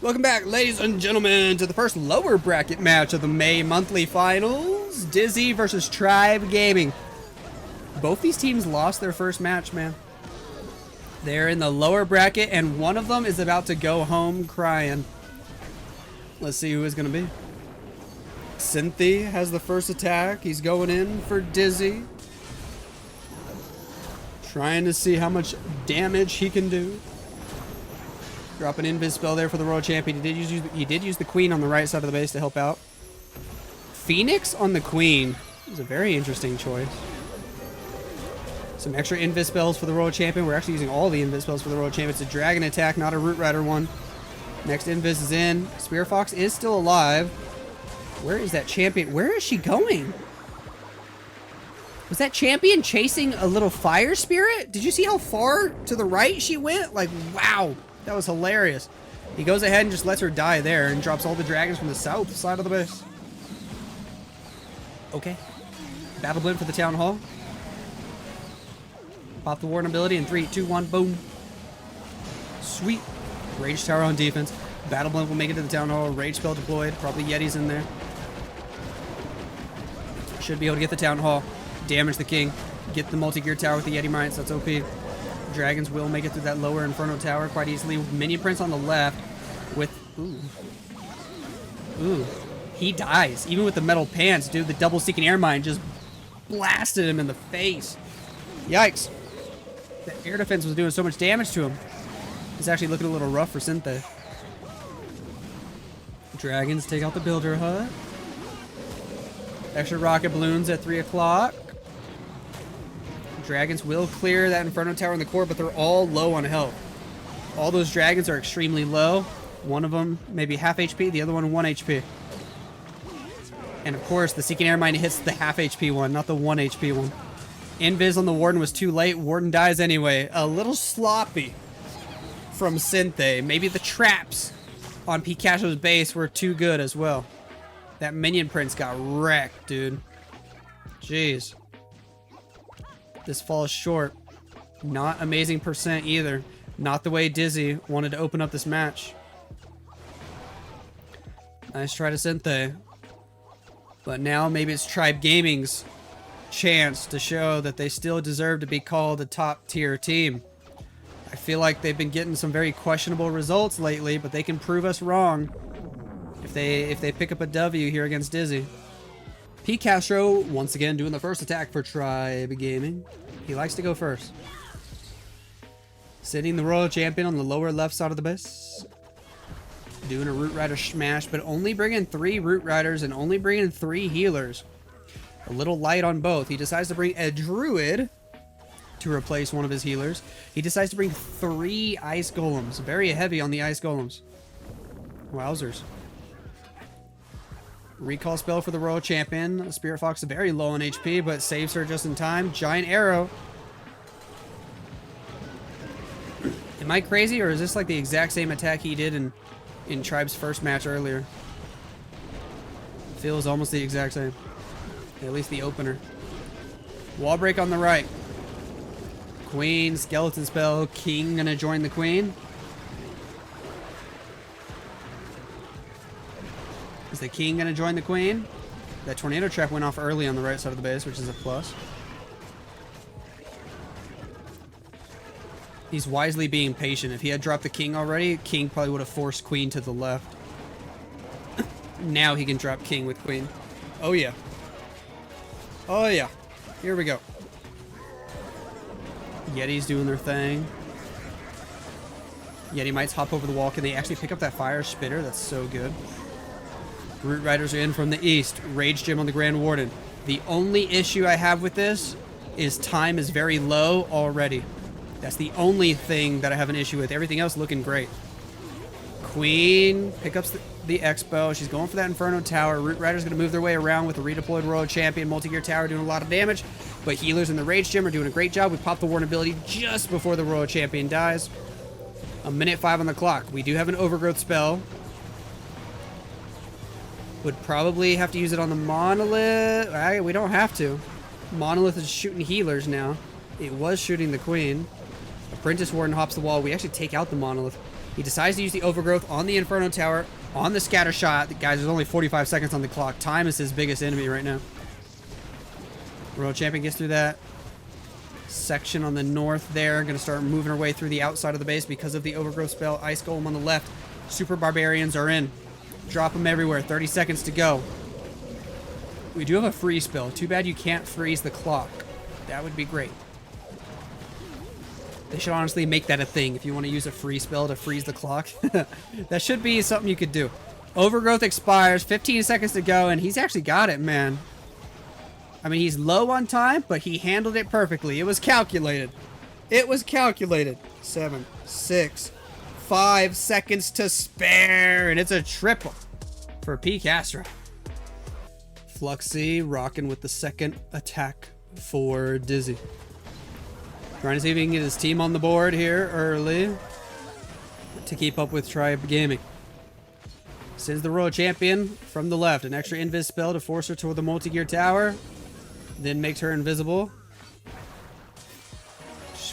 Welcome back, ladies and gentlemen, to the first lower bracket match of the May monthly finals. Dizzy versus Tribe Gaming. Both these teams lost their first match, man. They're in the lower bracket, and one of them is about to go home crying. Let's see who it's going to be. Cynthia has the first attack. He's going in for Dizzy. Trying to see how much damage he can do. Drop an invis spell there for the Royal Champion. He did use the Queen on the right side of the base to help out. Phoenix on the Queen is a very interesting choice. Some extra invis spells for the Royal Champion. We're actually using all the invis spells for the Royal Champion. It's a Dragon attack, not a Root Rider one. Next invis is in. Spear Fox is still alive. Where is that champion? Where is she going? Was that champion chasing a little fire spirit? Did you see how far to the right she went? Like, wow. That was hilarious. He goes ahead and just lets her die there and drops all the dragons from the south side of the base. Okay. Battle Blend for the Town Hall. Pop the Warden ability in 3, 2, 1, boom. Sweet. Rage Tower on defense. Battle Blend will make it to the Town Hall. Rage spell deployed. Probably Yeti's in there. Should be able to get the Town Hall. Damage the King. Get the multi-gear tower with the Yeti Mines. That's OP. Dragons will make it through that lower Inferno Tower quite easily. Minion Prince on the left with... Ooh. He dies. Even with the metal pants, dude, the double Seeking Air Mine just blasted him in the face. Yikes. The air defense was doing so much damage to him. It's actually looking a little rough for Synthia. Dragons take out the Builder Hut. Extra rocket balloons at 3 o'clock. Dragons will clear that Inferno Tower in the core, but they're all low on health. All those dragons are extremely low. One of them maybe half HP, the other one 1 HP. And of course, the Seeking Air Mine hits the half HP one, not the 1 HP one. Invis on the Warden was too late. Warden dies anyway. A little sloppy from Synthia. Maybe the traps on Picasso's base were too good as well. That Minion Prince got wrecked, dude. Jeez. This falls short. Not amazing percent either. Not the way Dizzy wanted to open up this match. Nice try to Synthia. But now maybe it's Tribe Gaming's chance to show that they still deserve to be called a top tier team. I feel like they've been getting some very questionable results lately, but they can prove us wrong if they pick up a W here against Dizzy. Picasso once again doing the first attack for Tribe Gaming. He likes to go first. Sitting the Royal Champion on the lower left side of the base. Doing a Root Rider smash, but only bringing 3 Root Riders and only bringing 3 healers. A little light on both. He decides to bring a Druid to replace one of his healers. He decides to bring 3 Ice Golems. Very heavy on the Ice Golems. Wowzers. Recall spell for the Royal Champion. Spirit Fox is very low on HP, but saves her just in time. Giant Arrow. Am I crazy, or is this like the exact same attack he did in Tribe's first match earlier? Feels almost the exact same. At least the opener. Wall break on the right. Queen, skeleton spell. King gonna join the Queen. Is the King gonna join the Queen? That tornado trap went off early on the right side of the base, which is a plus. He's wisely being patient. If he had dropped the King already, King probably would have forced Queen to the left. Now he can drop King with Queen. Oh yeah. Oh yeah. Here we go. Yeti's doing their thing. Yeti mites hop over the wall. Can they actually pick up that fire spitter? That's so good. Root Riders are in from the east. Rage Gem on the Grand Warden. The only issue I have with this is time is very low already. That's the only thing that I have an issue with. Everything else looking great. Queen pick up the Expo. She's going for that Inferno Tower. Root Rider's going to move their way around with the redeployed Royal Champion. Multi-gear tower doing a lot of damage. But healers and the Rage Gem are doing a great job. We pop the Warden ability just before the Royal Champion dies. A minute 5 on the clock. We do have an Overgrowth spell. Would probably have to use it on the Monolith. We don't have to. Monolith is shooting healers now. It was shooting the Queen. Apprentice Warden hops the wall. We actually take out the Monolith. He decides to use the Overgrowth on the Inferno Tower, on the Scatter Shot. Guys, there's only 45 seconds on the clock. Time is his biggest enemy right now. Royal Champion gets through that section on the north there. Going to start moving her way through the outside of the base because of the Overgrowth spell. Ice Golem on the left. Super Barbarians are in. Drop them everywhere. 30 seconds to go. We do have a freeze spell. Too bad you can't freeze the clock. That would be great. They should honestly make that a thing if you want to use a free spell to freeze the clock. That should be something you could do. Overgrowth expires. 15 seconds to go, and he's actually got it, man. I mean, he's low on time, but he handled it perfectly. It was calculated. It was calculated. 7, 6, 5 seconds to spare, and it's a triple for P. Castro. Fluxy rocking with the second attack for Dizzy. Trying to see if he can get his team on the board here early to keep up with Tribe Gaming. Sends the Royal Champion from the left. An extra invis spell to force her toward the multi-gear tower. Then makes her invisible.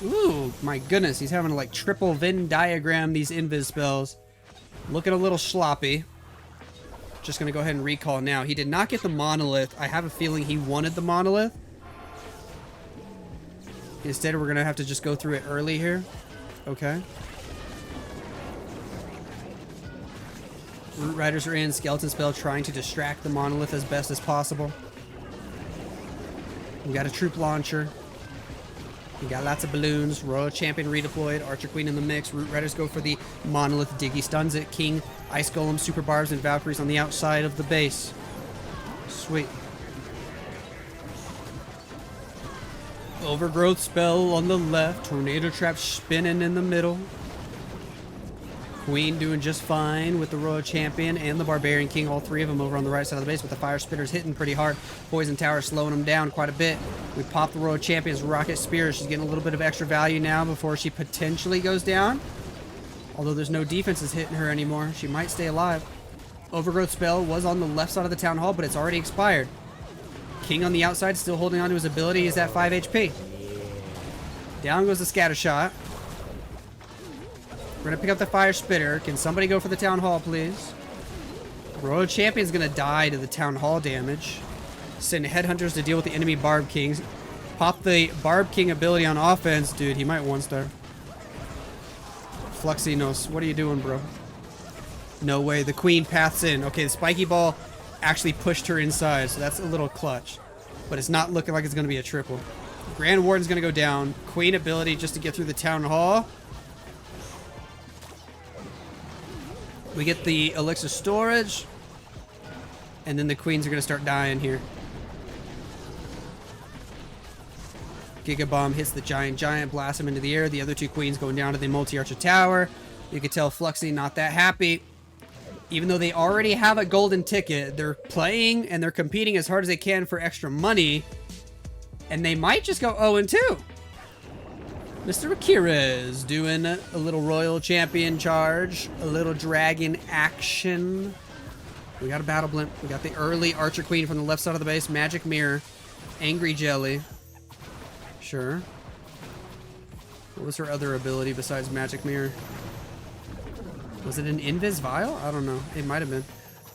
Ooh, my goodness. He's having to like triple Venn diagram these invis spells. Looking a little sloppy. Just going to go ahead and recall now. He did not get the Monolith. I have a feeling he wanted the Monolith. Instead, we're going to have to just go through it early here. Okay. Root Riders are in. Skeleton Spell trying to distract the Monolith as best as possible. We got a Troop Launcher. We got lots of balloons. Royal Champion redeployed. Archer Queen in the mix. Root Riders go for the Monolith. Diggy stuns it. King, Ice Golem, Super Barbs, and Valkyries on the outside of the base. Sweet. Overgrowth spell on the left. Tornado Trap spinning in the middle. Queen doing just fine with the Royal Champion and the Barbarian King. All three of them over on the right side of the base with the Fire Spitters hitting pretty hard. Poison Tower slowing them down quite a bit. We pop the Royal Champion's Rocket Spear. She's getting a little bit of extra value now before she potentially goes down. Although there's no defenses hitting her anymore. She might stay alive. Overgrowth spell was on the left side of the Town Hall, but it's already expired. King on the outside, still holding on to his ability. He's at 5 HP. Down goes the Scatter Shot. We're going to pick up the Fire Spitter. Can somebody go for the Town Hall, please? Royal Champion's going to die to the Town Hall damage. Send Headhunters to deal with the enemy Barb Kings. Pop the Barb King ability on offense. Dude, he might one-star. Fluxinos, what are you doing, bro? No way. The Queen paths in. Okay, the Spiky Ball actually pushed her inside, so that's a little clutch. But it's not looking like it's going to be a triple. Grand Warden's going to go down. Queen ability just to get through the Town Hall. We get the Elixir Storage. And then the Queens are going to start dying here. Giga Bomb hits the Giant, blasts him into the air. The other two Queens going down to the Multi-Archer Tower. You can tell Fluxy not that happy. Even though they already have a golden ticket, they're playing and they're competing as hard as they can for extra money. And they might just go 0-2. Mr. Akira is doing a little Royal Champion charge. A little dragon action. We got a Battle Blimp. We got the early Archer Queen from the left side of the base. Magic Mirror. Angry Jelly. Sure. What was her other ability besides Magic Mirror? Was it an Invis Vial? I don't know. It might have been.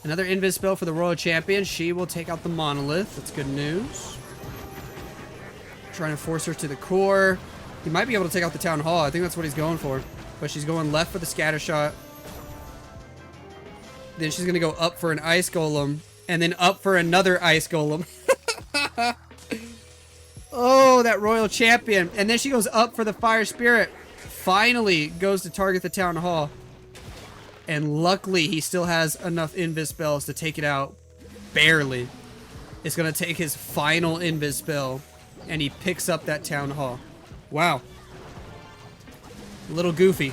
Another Invis spell for the Royal Champion. She will take out the Monolith. That's good news. Trying to force her to the core. He might be able to take out the Town Hall. I think that's what he's going for. But she's going left for the Scatter Shot. Then she's going to go up for an Ice Golem. And then up for another Ice Golem. Oh, that Royal Champion. And then she goes up for the Fire Spirit. Finally goes to target the Town Hall. And luckily, he still has enough Invis spells to take it out. Barely. It's going to take his final Invis spell. And he picks up that Town Hall. Wow. A little goofy.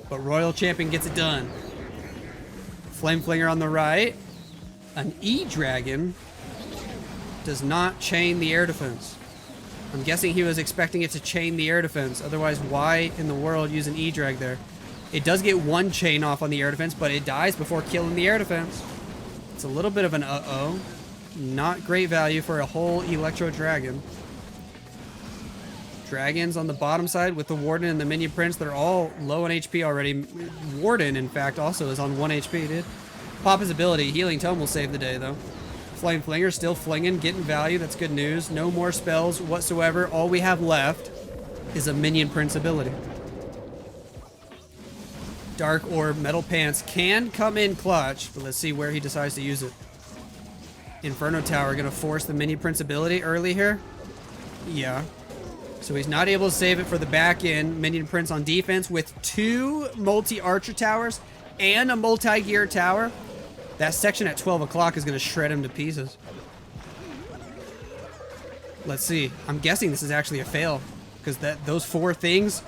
But Royal Champion gets it done. Flame Flinger on the right. An E-Dragon does not chain the air defense. I'm guessing he was expecting it to chain the air defense. Otherwise, why in the world use an E-Drag there? It does get one chain off on the air defense, but it dies before killing the air defense. It's a little bit of an Not great value for a whole Electro Dragon. Dragons on the bottom side with the Warden and the Minion Prince. They're all low on HP already. Warden, in fact, also is on 1 HP, dude. Pop his ability. Healing Tome will save the day, though. Flame Flinger still flinging, getting value. That's good news. No more spells whatsoever. All we have left is a Minion Prince ability. Dark Orb, Metal Pants can come in clutch, but let's see where he decides to use it. Inferno Tower gonna force the Minion Prince ability early here. Yeah. So he's not able to save it for the back end. Minion Prince on defense with 2 multi-archer towers and a multi-gear tower. That section at 12 o'clock is gonna shred him to pieces. Let's see. I'm guessing this is actually a fail because those 4 things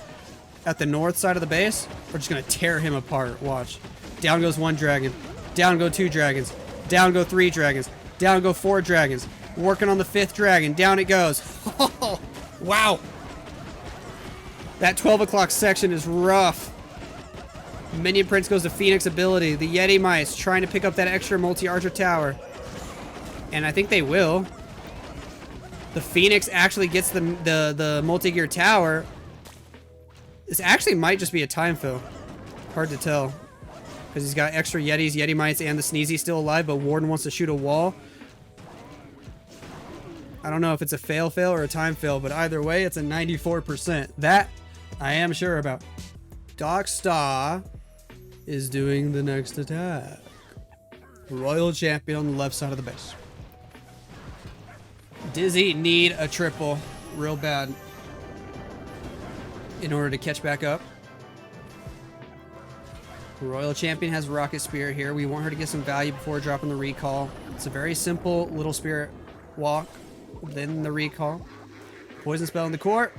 at the north side of the base are just gonna tear him apart. Watch. Down goes 1 dragon. Down go 2 dragons. Down go 3 dragons. Down go 4 dragons. Working on the 5th dragon. Down it goes. Wow. That 12 o'clock section is rough. Minion Prince goes to Phoenix ability. The Yeti Mice trying to pick up that extra multi-archer tower. And I think they will. The Phoenix actually gets the multi-gear tower. This actually might just be a time fill. Hard to tell. Because he's got extra Yetis, Yeti Mites, and the Sneezy still alive, but Warden wants to shoot a wall. I don't know if it's a fail or a time fail, but either way, it's a 94%. That I am sure about. Doc Star is doing the next attack. Royal Champion on the left side of the base. Dizzy need a triple real bad in order to catch back up. Royal Champion has Rocket Spirit here. We want her to get some value before dropping the recall. It's a very simple little spirit walk, then the recall. Poison spell in the court.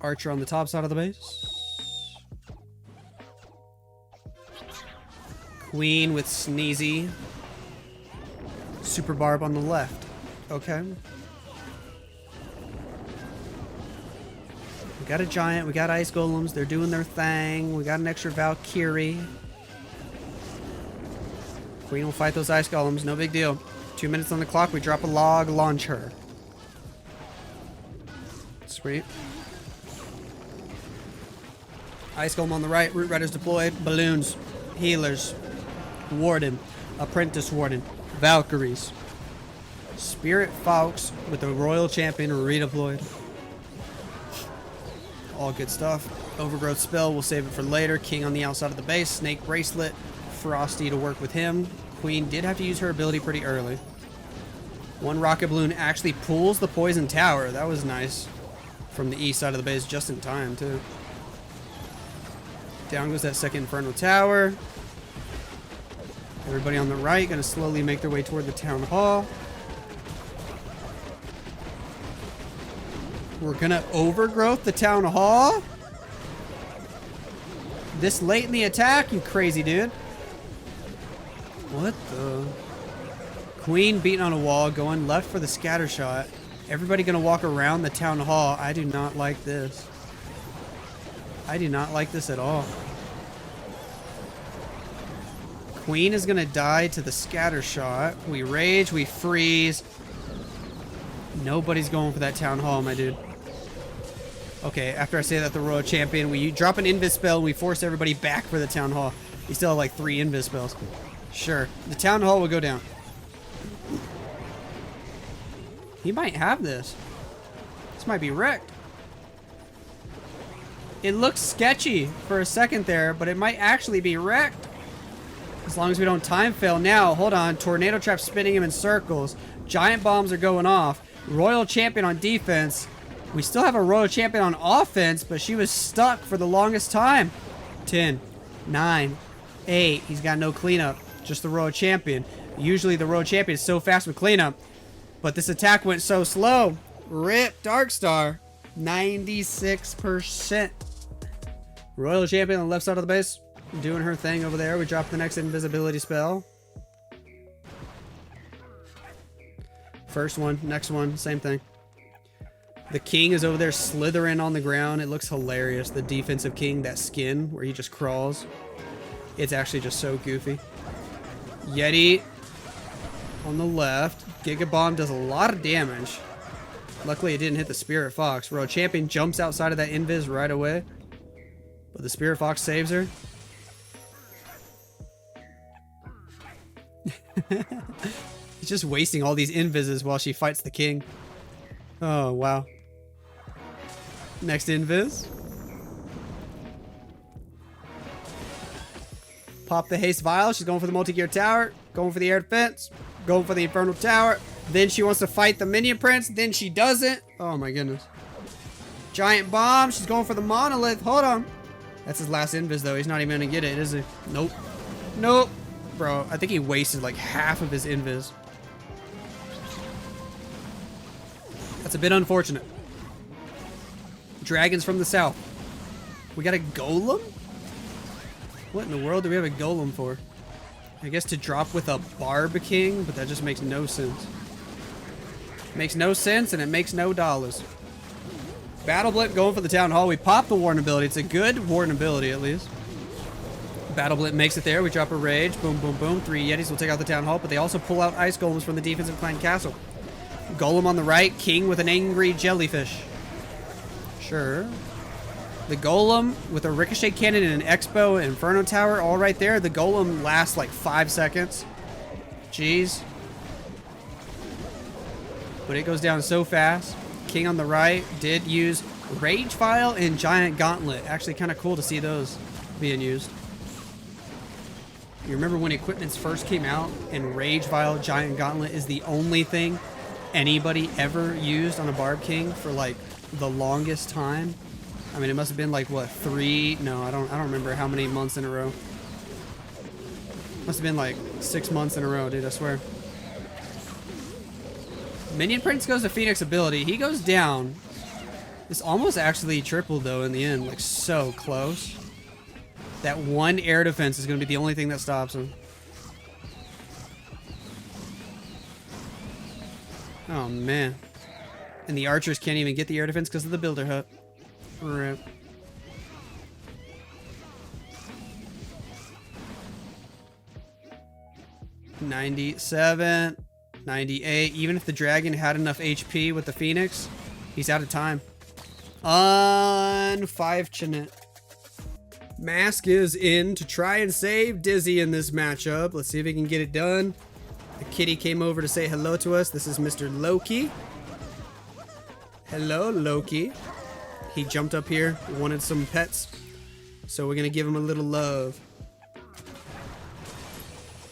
Archer on the top side of the base. Queen with Sneezy. Super Barb on the left. Okay. We got a giant, we got ice golems, they're doing their thing. We got an extra Valkyrie. Queen will fight those ice golems, no big deal. 2 minutes on the clock, we drop a log, launch her. Sweet. Ice golem on the right, Root Riders deployed, balloons, healers, Warden, Apprentice Warden, Valkyries. Spirit Fox with the Royal Champion redeployed. All good stuff. Overgrowth spell, we'll save it for later. King on the outside of the base. Snake Bracelet. Frosty to work with him. Queen did have to use her ability pretty early. 1 rocket balloon actually pulls the poison tower. That was nice. From the east side of the base just in time, too. Down goes that second Inferno Tower. Everybody on the right gonna slowly make their way toward the town hall. We're gonna overgrowth the town hall? This late in the attack, you crazy dude. What the? Queen beating on a wall, going left for the scatter shot. Everybody gonna walk around the town hall. I do not like this. I do not like this at all. Queen is gonna die to the scatter shot. We rage, we freeze. Nobody's going for that town hall, my dude. Okay, after I say that, the Royal Champion, we drop an invis spell and we force everybody back for the town hall. We still have like 3 invis spells. Sure, the town hall will go down. He might have this. This might be wrecked. It looks sketchy for a second there, but it might actually be wrecked. As long as we don't time fail. Now, hold on. Tornado Trap spinning him in circles. Giant bombs are going off. Royal Champion on defense. We still have a Royal Champion on offense, but she was stuck for the longest time. 10, 9, 8. He's got no cleanup. Just the Royal Champion. Usually the Royal Champion is so fast with cleanup. But this attack went so slow. Rip Darkstar. 96%. Royal Champion on the left side of the base. Doing her thing over there. We drop the next invisibility spell. First one, next one, same thing. The king is over there slithering on the ground. It looks hilarious. The defensive king, that skin where he just crawls. It's actually just so goofy. Yeti on the left. Giga Bomb does a lot of damage. Luckily, it didn't hit the Spirit Fox. Royal Champion jumps outside of that invis right away. But the Spirit Fox saves her. He's just wasting all these invises while she fights the king. Oh, wow. Next invis. Pop the Haste Vial. She's going for the multi-gear tower. Going for the air defense. Going for the Infernal Tower. Then she wants to fight the Minion Prince. Then she doesn't. Oh my goodness. Giant Bomb. She's going for the Monolith. Hold on. That's his last invis though. He's not even going to get it, is he? Nope. Nope. Bro, I think he wasted like half of his invis. That's a bit unfortunate. Dragons from the south. We got a Golem? What in the world do we have a Golem for? I guess to drop with a Barb King, but that just makes no sense. Makes no sense, and it makes no dollars. Battle Blitz going for the Town Hall. We pop the Warden ability. It's a good Warden ability, at least. Battle Blitz makes it there. We drop a Rage. Boom, boom, boom. 3 Yetis will take out the Town Hall, but they also pull out Ice Golems from the defensive Clan Castle. Golem on the right. King with an angry jellyfish. Sure. The Golem with a Ricochet Cannon and an Expo and Inferno Tower all right there. The Golem lasts like 5 seconds. Jeez. But it goes down so fast. King on the right did use Rage Vial and Giant Gauntlet. Actually kind of cool to see those being used. You remember when equipments first came out and Rage Vial, Giant Gauntlet is the only thing anybody ever used on a Barb King for like the longest time? I mean, it must have been like what, 3? No, I don't remember how many months in a row. Must have been like 6 months in a row, dude, I swear. Minion Prince goes to Phoenix ability. He goes down. This almost actually tripled though in the end, like so close. That one air defense is going to be the only thing that stops him. Oh man. And the archers can't even get the air defense because of the builder hut. Rip. $97, $98. Even if the dragon had enough HP with the Phoenix, he's out of time. Unfortunate. Mask is in to try and save Dizzy in this matchup. Let's see if he can get it done. The kitty came over to say hello to us. This is Mr. Loki. Hello, Loki. He jumped up here, wanted some pets, so we're gonna give him a little love.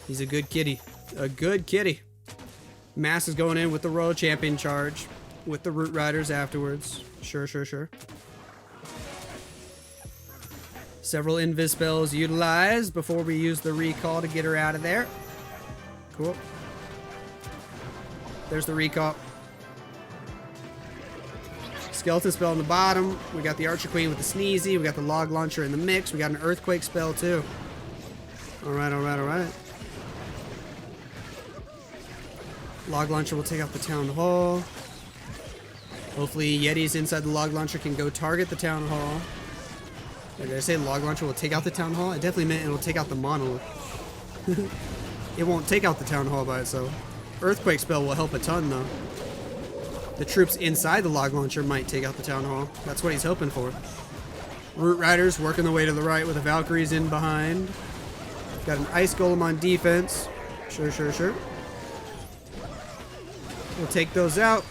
He's a good kitty. A good kitty. Mass is going in with the Royal Champion charge, with the Root Riders afterwards. Sure, sure, sure. Several invis spells utilized before we use the recall to get her out of there. Cool. There's the recall. Skeleton spell on the bottom. We got the Archer Queen with the Sneezy. We got the Log Launcher in the mix. We got an Earthquake spell too. Alright, alright, alright. Log Launcher will take out the Town Hall. Hopefully Yetis inside the Log Launcher can go target the Town Hall. Did I say Log Launcher will take out the Town Hall? I definitely meant it will take out the Monolith. It won't take out the Town Hall by itself. Earthquake spell will help a ton though. The troops inside the Log Launcher might take out the Town Hall. That's what he's hoping for. Root Riders working their way to the right with the Valkyries in behind. Got an Ice Golem on defense. Sure, sure, sure. We'll take those out.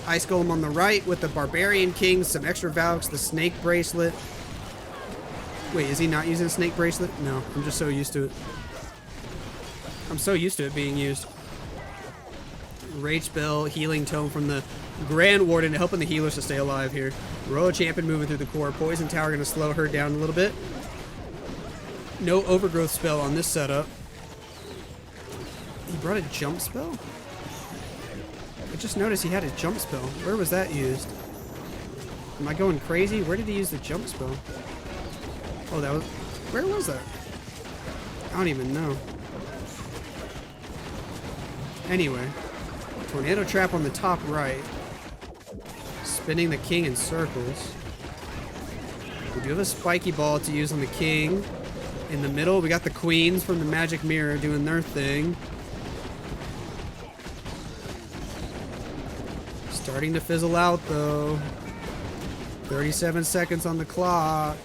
Ice Golem on the right with the Barbarian King, some extra Valks, the Snake Bracelet. Wait, is he not using a Snake Bracelet? No, I'm just so used to it. I'm so used to it being used. Rage Spell, Healing Tome from the Grand Warden, helping the healers to stay alive here. Royal Champion moving through the core. Poison Tower going to slow her down a little bit. No Overgrowth spell on this setup. He brought a jump spell? I just noticed he had a jump spell. Where was that used? Am I going crazy? Where did he use the jump spell? Oh, that was... Where was that? I don't even know. Anyway. Tornado Trap on the top right. Spinning the king in circles. We do have a spiky ball to use on the king. In the middle, we got the queens from the magic mirror doing their thing. Just Starting to fizzle out, though. 37 seconds on the clock.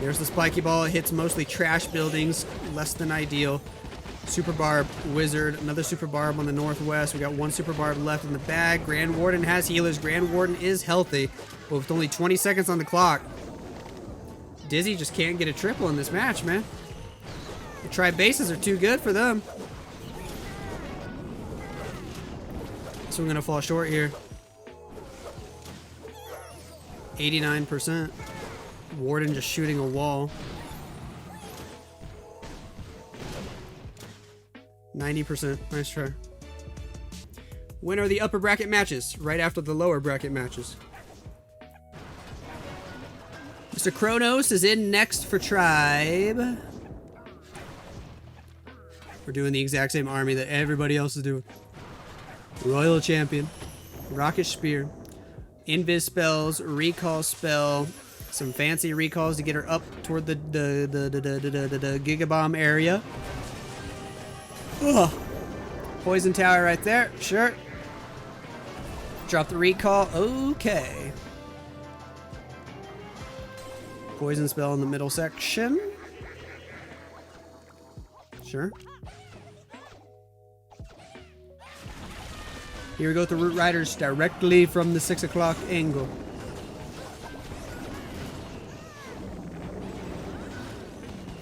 There's the spiky ball. It hits mostly trash buildings. Less than ideal. Super Barb, Wizard. Another Super Barb on the northwest. We got one Super Barb left in the bag. Grand Warden has healers. Grand Warden is healthy. But with only 20 seconds on the clock, Dizzy just can't get a triple in this match, man. The tri-bases are too good for them. So we're going to fall short here. 89%. Warden just shooting a wall. 90%. Nice try. When are the upper bracket matches? Right after the lower bracket matches. Mr. Kronos is in next for Tribe. We're doing the exact same army that everybody else is doing. Royal Champion. Rocket Spear. Invis spells. Recall spell. Some fancy recalls to get her up toward the Gigabomb area. Ugh. Poison Tower right there. Sure. Drop the recall. Okay. Poison spell in the middle section. Sure. Here we go with the Root Riders directly from the 6 o'clock angle.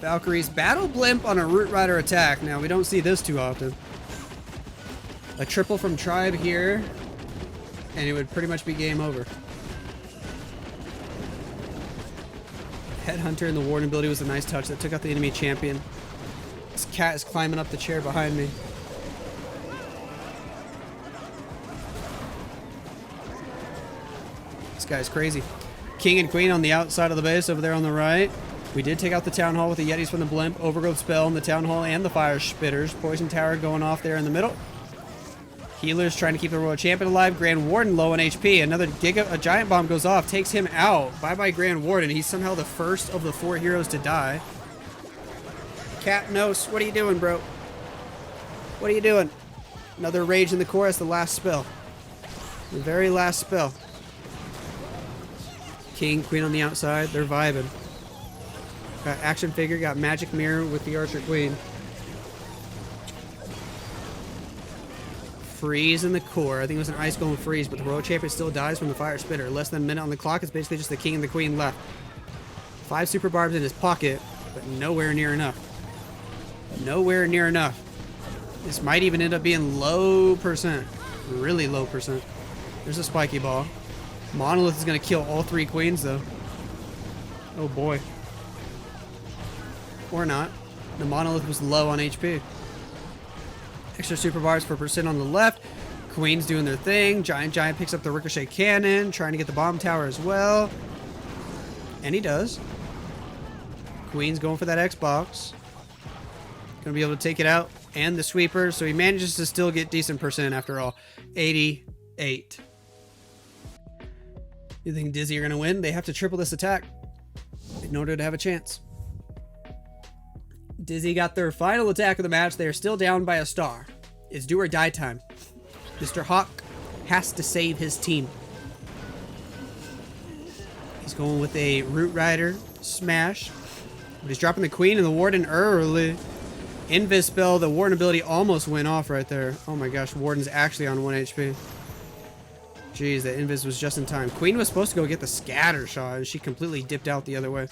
Valkyrie's Battle Blimp on a Root Rider attack. Now, we don't see this too often. A triple from Tribe here, and it would pretty much be game over. Headhunter and the Warden ability was a nice touch that took out the enemy champion. This cat is climbing up the chair behind me. This guy's crazy. King and Queen on the outside of the base over there on the right. We did take out the Town Hall with the Yetis from the Blimp. Overgrowth spell in the Town Hall and the Fire Spitters. Poison Tower going off there in the middle. Healers trying to keep the Royal Champion alive. Grand Warden low on HP. A Giant Bomb goes off. Takes him out. Bye-bye Grand Warden. He's somehow the first of the 4 heroes to die. Catnos, what are you doing, bro? What are you doing? Another Rage in the core. That's the last spell. The very last spell. King, Queen on the outside. They're vibing. Got Action Figure. Got Magic Mirror with the Archer Queen. Freeze in the core. I think it was an Ice Golem Freeze, but the Royal Champion still dies from the Fire Spitter. Less than a minute on the clock. It's basically just the King and the Queen left. 5 Super Barbs in his pocket, but nowhere near enough. Nowhere near enough. This might even end up being low percent. Really low percent. There's a Spiky Ball. Monolith is going to kill all 3 Queens, though. Oh, boy. Or not. The Monolith was low on HP. Extra Super Bars for percent on the left. Queen's doing their thing. Giant picks up the Ricochet Cannon, trying to get the Bomb Tower as well. And he does. Queen's going for that Xbox. Gonna be able to take it out. And the Sweeper, so he manages to still get decent percent after all. 88. You think Dizzy are gonna win? They have to triple this attack in order to have a chance. Dizzy got their final attack of the match. They are still down by a star. It's do or die time. Mr. Hawk has to save his team. He's going with a Root Rider smash. But he's dropping the Queen and the Warden early. Invis spell, the Warden ability almost went off right there. Oh my gosh, Warden's actually on 1 HP. Jeez, that Invis was just in time. Queen was supposed to go get the scatter shot, and she completely dipped out the other way.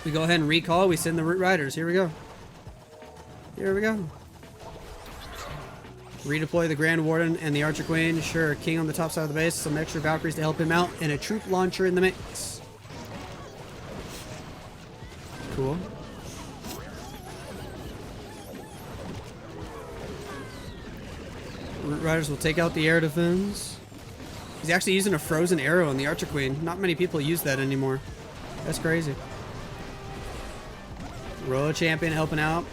We go ahead and recall. We send the Root Riders. Here we go. Here we go. Redeploy the Grand Warden and the Archer Queen. Sure, King on the top side of the base. Some extra Valkyries to help him out. And a troop launcher in the mix. Cool. Root Riders will take out the air defense. He's actually using a frozen arrow on the Archer Queen. Not many people use that anymore. That's crazy. Royal Champion helping out.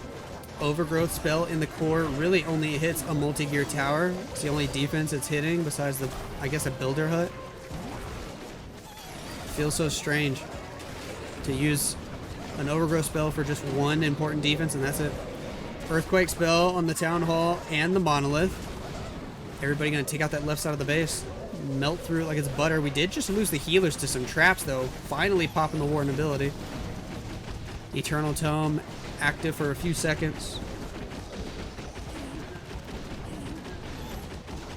Overgrowth spell in the core really only hits a multi-gear tower. It's the only defense it's hitting besides the, I guess, a builder hut. Feels so strange to use an overgrowth spell for just one important defense, and that's it. Earthquake spell on the Town Hall and the Monolith. Everybody gonna take out that left side of the base. Melt through it like it's butter. We did just lose the healers to some traps, though. Finally popping the Warden ability. Eternal Tome active for a few seconds.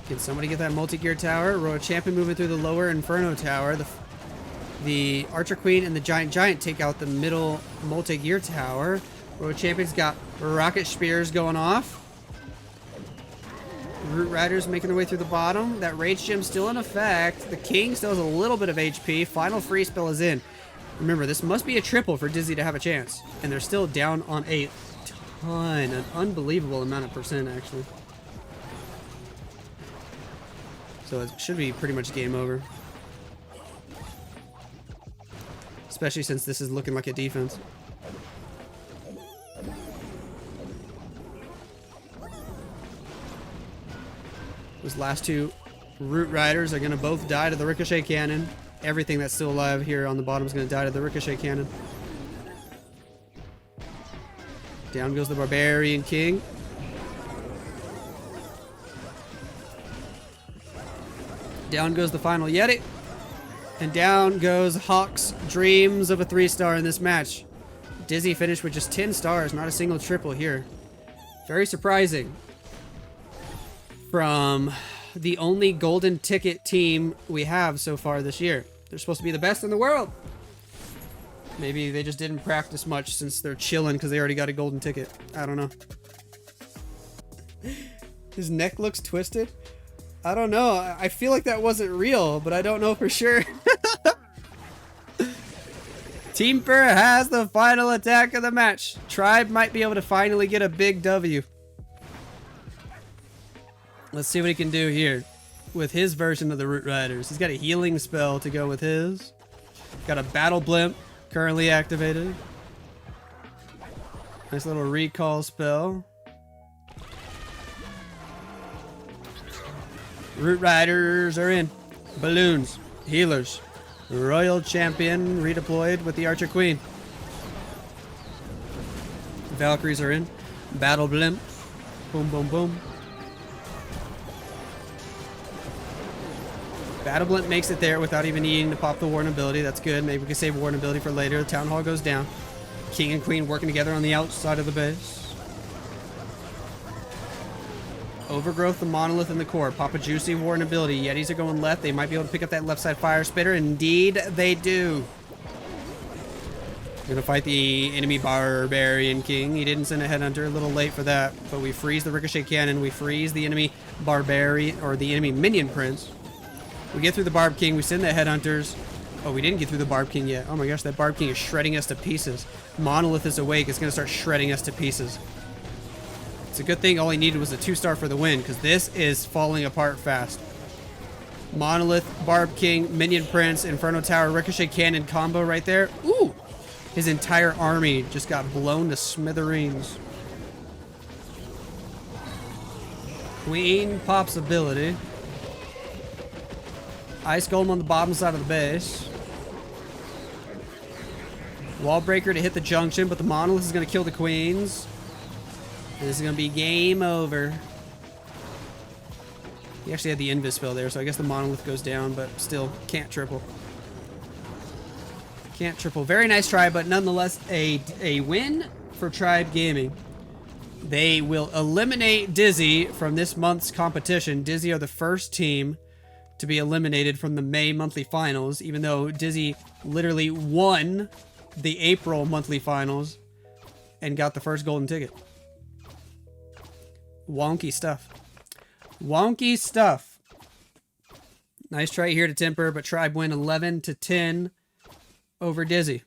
Can somebody get that multi-gear tower? Royal Champion moving through the lower Inferno tower. The Archer Queen and the Giant take out the middle multi-gear tower. Royal Champion's got rocket spears going off. Root Riders making their way through the bottom. That Rage Gem's still in effect. The King still has a little bit of HP. Final free spell is in. Remember, this must be a triple for Dizzy to have a chance. And they're still down on a ton. An unbelievable amount of percent, actually. So it should be pretty much game over. Especially since this is looking like a defense. Those last two Root Riders are going to both die to the Ricochet Cannon. Everything that's still alive here on the bottom is going to die to the Ricochet Cannon. Down goes the Barbarian King. Down goes the final Yeti. And down goes Hawk's dreams of a 3-star in this match. Dizzy finished with just 10 stars, not a single triple here. Very surprising. From the only golden ticket team we have so far this year. They're supposed to be the best in the world. Maybe they just didn't practice much since they're chilling because they already got a golden ticket. I don't know. His neck looks twisted. I don't know. I feel like that wasn't real, but I don't know for sure. Teamper has the final attack of the match. Tribe might be able to finally get a big W. Let's see what he can do here with his version of the Root Riders. He's got a healing spell to go with his. Got a Battle Blimp currently activated. Nice little recall spell. Root Riders are in. Balloons. Healers. Royal Champion redeployed with the Archer Queen. Valkyries are in. Battle Blimp. Boom, boom, boom. Battle Blimp makes it there without even needing to pop the Warden ability. That's good. Maybe we can save Warden ability for later. The Town Hall goes down. King and Queen working together on the outside of the base. Overgrowth, the Monolith, and the core. Papa Juicy, Warden ability. Yetis are going left. They might be able to pick up that left side fire spitter. Indeed, they do. We're gonna fight the enemy Barbarian King. He didn't send a Headhunter. A little late for that. But we freeze the Ricochet Cannon. We freeze the enemy Barbarian, or the enemy Minion Prince. We get through the Barb King. We send the Headhunters. Oh, we didn't get through the Barb King yet. Oh my gosh, that Barb King is shredding us to pieces. Monolith is awake. It's gonna start shredding us to pieces. It's a good thing all he needed was a 2-star for the win, because this is falling apart fast. Monolith, Barb King, Minion Prince, Inferno Tower, Ricochet Cannon combo right there. Ooh! His entire army just got blown to smithereens. Queen pops ability. Ice Golem on the bottom side of the base. Wall Breaker to hit the junction, but the Monolith is going to kill the Queens. This is going to be game over. He actually had the Invis spell there, so I guess the Monolith goes down, but still can't triple. Can't triple. Very nice try, but nonetheless a win for Tribe Gaming. They will eliminate Dizzy from this month's competition. Dizzy are the first team to be eliminated from the May monthly finals, even though Dizzy literally won the April monthly finals and got the first golden ticket. Wonky stuff. Wonky stuff. Nice try here to temper, but Tribe win 11-10 over Dizzy.